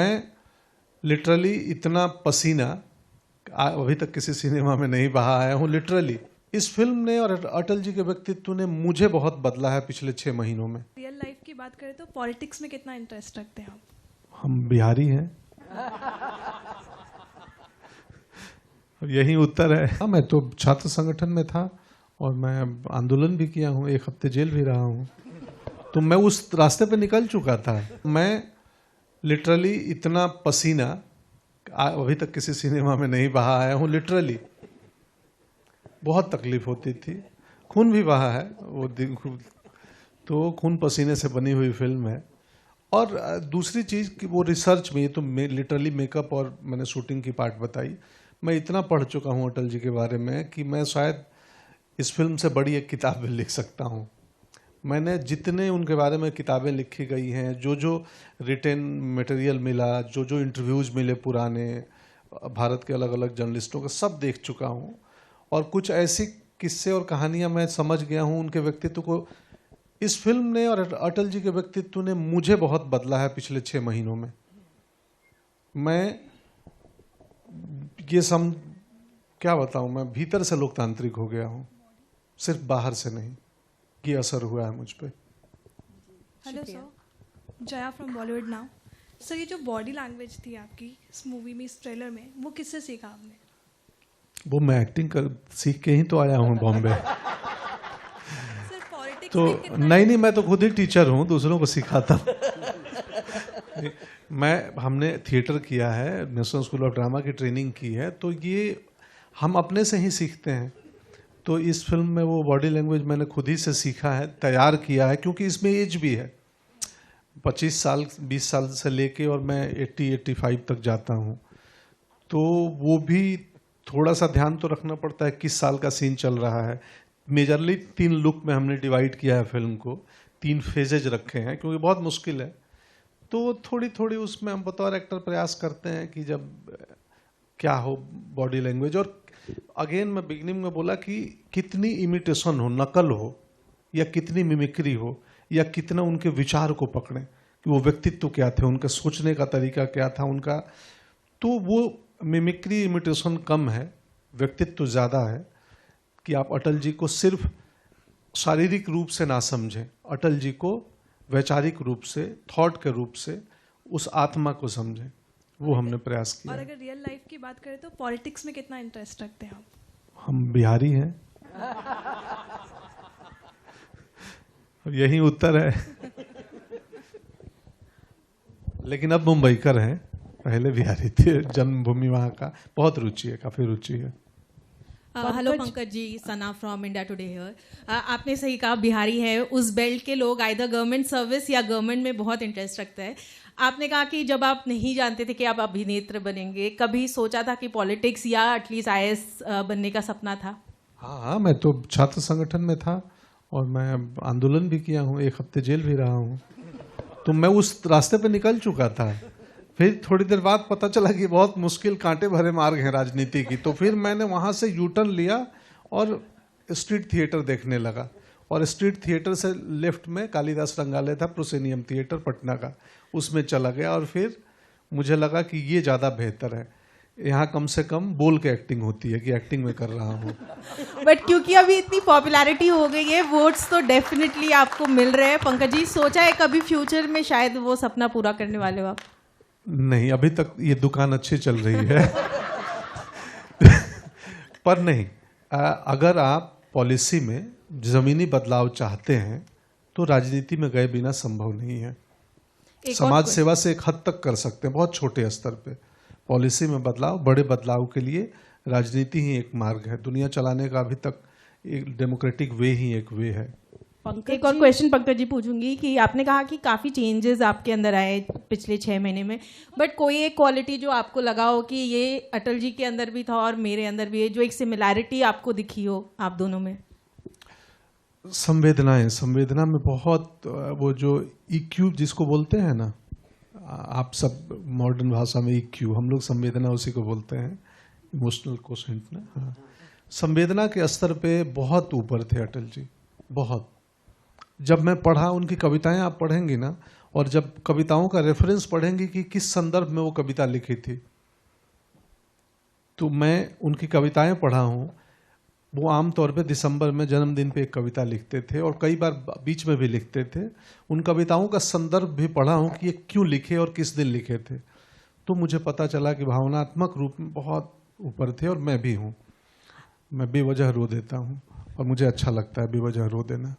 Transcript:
मैं लिटरली इतना पसीना अभी तक किसी सिनेमा में नहीं बहा आया हूँ। लिटरली इस फिल्म ने और अटल जी के व्यक्तित्व ने मुझे बहुत बदला है पिछले 6 महीनों में। रियल लाइफ की बात करें तो पॉलिटिक्स में कितना इंटरेस्ट रखते हैं आप? हम बिहारी हैं। यही उत्तर है। हाँ, मैं तो छात्र संगठन में था और मैं आंदोलन भी किया हूँ, 1 हफ्ते जेल भी रहा हूँ, तो मैं उस रास्ते पे निकल चुका था। मैं लिटरली इतना पसीना अभी तक किसी सिनेमा में नहीं बहा आया हूँ। लिटरली बहुत तकलीफ होती थी, खून भी बहा है वो दिन, तो खून पसीने से बनी हुई फिल्म है। और दूसरी चीज़ कि वो रिसर्च में, ये तो लिटरली मेकअप और मैंने शूटिंग की पार्ट बताई। मैं इतना पढ़ चुका हूँ अटल जी के बारे में कि मैं शायद इस फिल्म से बड़ी एक किताब लिख सकता हूँ। मैंने जितने उनके बारे में किताबें लिखी गई हैं, जो जो रिटेन मटेरियल मिला, जो जो इंटरव्यूज़ मिले पुराने भारत के अलग अलग जर्नलिस्टों के, सब देख चुका हूँ। और कुछ ऐसी किस्से और कहानियाँ मैं समझ गया हूँ उनके व्यक्तित्व को। इस फिल्म ने और अटल जी के व्यक्तित्व ने मुझे बहुत बदला है पिछले 6 महीनों में। मैं ये क्या बताऊं, मैं भीतर से लोकतांत्रिक हो गया हूं, सिर्फ बाहर से नहीं। ये असर हुआ है मुझ पे। Hello sir, Jaya from Bollywood now. Sir, ये जो बॉडी लैंग्वेज थी आपकी इस मूवी में, इस ट्रेलर में, वो किससे सीखा आपने? वो मैं एक्टिंग सीख के ही तो आया हूँ बॉम्बे। तो नहीं, मैं तो खुद ही टीचर हूँ, दूसरों को सिखाता हूँ। हमने थिएटर किया है, नेशनल स्कूल ऑफ ड्रामा की ट्रेनिंग की है, तो ये हम अपने से ही सीखते हैं। तो इस फिल्म में वो बॉडी लैंग्वेज मैंने खुद ही से सीखा है, तैयार किया है, क्योंकि इसमें एज भी है 25 साल 20 साल से लेके, और मैं 80-85 तक जाता हूँ। तो वो भी थोड़ा सा ध्यान तो रखना पड़ता है किस साल का सीन चल रहा है। मेजरली 3 लुक में हमने डिवाइड किया है फिल्म को, 3 फेजेज रखे हैं, क्योंकि बहुत मुश्किल है। तो थोड़ी थोड़ी उसमें हम बतौर एक्टर प्रयास करते हैं कि जब क्या हो बॉडी लैंग्वेज। और अगेन मैं बिगिनिंग में बोला कि कितनी इमिटेशन हो, नकल हो, या कितनी मिमिक्री हो, या कितना उनके विचार को पकड़ें कि वो व्यक्तित्व क्या थे, उनका सोचने का तरीका क्या था उनका। तो वो मिमिक्री इमिटेशन कम है, व्यक्तित्व ज़्यादा है। कि आप अटल जी को सिर्फ शारीरिक रूप से ना समझें, अटल जी को वैचारिक रूप से, थॉट के रूप से, उस आत्मा को समझें। वो हमने प्रयास किया। और अगर रियल लाइफ की बात करें तो पॉलिटिक्स में कितना इंटरेस्ट रखते हैं आप? हम बिहारी हैं। यही उत्तर है। लेकिन अब मुंबईकर हैं, पहले बिहारी थे, जन्मभूमि वहाँ का। बहुत रुचि है, काफी रुचि है। Hello Pankaj ji, Sana from India Today here. आपने सही कहा, बिहारी है, उस बेल्ट के लोग आइदर गवर्नमेंट सर्विस या गवर्नमेंट में बहुत इंटरेस्ट रखते हैं। आपने कहा कि जब आप नहीं जानते थे कि आप अभिनेत्र बनेंगे, कभी सोचा था कि पॉलिटिक्स या एटलीस्ट आईएएस बनने का सपना था? हाँ, मैं तो छात्र संगठन में था और मैं आंदोलन भी किया हूँ, 1 हफ्ते जेल भी रहा हूँ, तो मैं उस रास्ते पे निकल चुका था। फिर थोड़ी देर बाद पता चला कि बहुत मुश्किल, कांटे भरे मार्ग हैं राजनीति की। तो फिर मैंने वहाँ से यू टर्न लिया और स्ट्रीट थिएटर देखने लगा। और स्ट्रीट थिएटर से लेफ्ट में कालिदास रंगालय था, प्रोसेनियम थिएटर पटना का, उसमें चला गया। और फिर मुझे लगा कि ये ज़्यादा बेहतर है, यहाँ कम से कम बोल के एक्टिंग होती है कि एक्टिंग में कर रहा हूँ। बट क्योंकि अभी इतनी पॉपुलैरिटी हो गई है, वोट्स तो डेफिनेटली आपको मिल रहे हैं। पंकज जी, सोचा है कभी फ्यूचर में शायद वो सपना पूरा करने वाले हो आप? नहीं, अभी तक ये दुकान अच्छी चल रही है। पर नहीं, अगर आप पॉलिसी में ज़मीनी बदलाव चाहते हैं तो राजनीति में गए बिना संभव नहीं है। समाज सेवा से एक हद तक कर सकते हैं, बहुत छोटे स्तर पे। पॉलिसी में बदलाव, बड़े बदलाव के लिए राजनीति ही एक मार्ग है। दुनिया चलाने का अभी तक एक डेमोक्रेटिक वे ही एक वे है। एक और क्वेश्चन पंकज जी पूछूंगी कि आपने कहा कि काफ़ी चेंजेस आपके अंदर आए पिछले 6 महीने में, बट कोई एक क्वालिटी जो आपको लगा हो कि ये अटल जी के अंदर भी था और मेरे अंदर भी है, जो एक सिमिलैरिटी आपको दिखी हो आप दोनों में? संवेदनाएं, संवेदना में बहुत, वो जो EQ जिसको बोलते हैं ना, आप सब मॉडर्न भाषा में EQ, हम लोग संवेदना उसी को बोलते हैं, इमोशनल कोशेंट ना। हाँ, संवेदना के स्तर पे बहुत ऊपर थे अटल जी, बहुत। जब मैं पढ़ा उनकी कविताएं, आप पढ़ेंगी ना, और जब कविताओं का रेफरेंस पढ़ेंगे कि किस संदर्भ में वो कविता लिखी थी, तो मैं उनकी कविताएं पढ़ा हूँ। वो आमतौर पे दिसंबर में जन्मदिन पे एक कविता लिखते थे और कई बार बीच में भी लिखते थे। उन कविताओं का संदर्भ भी पढ़ा हूँ कि ये क्यों लिखे और किस दिन लिखे थे। तो मुझे पता चला कि भावनात्मक रूप में बहुत ऊपर थे और मैं भी हूँ। मैं बेवजह रो देता हूँ और मुझे अच्छा लगता है बेवजह रो देना।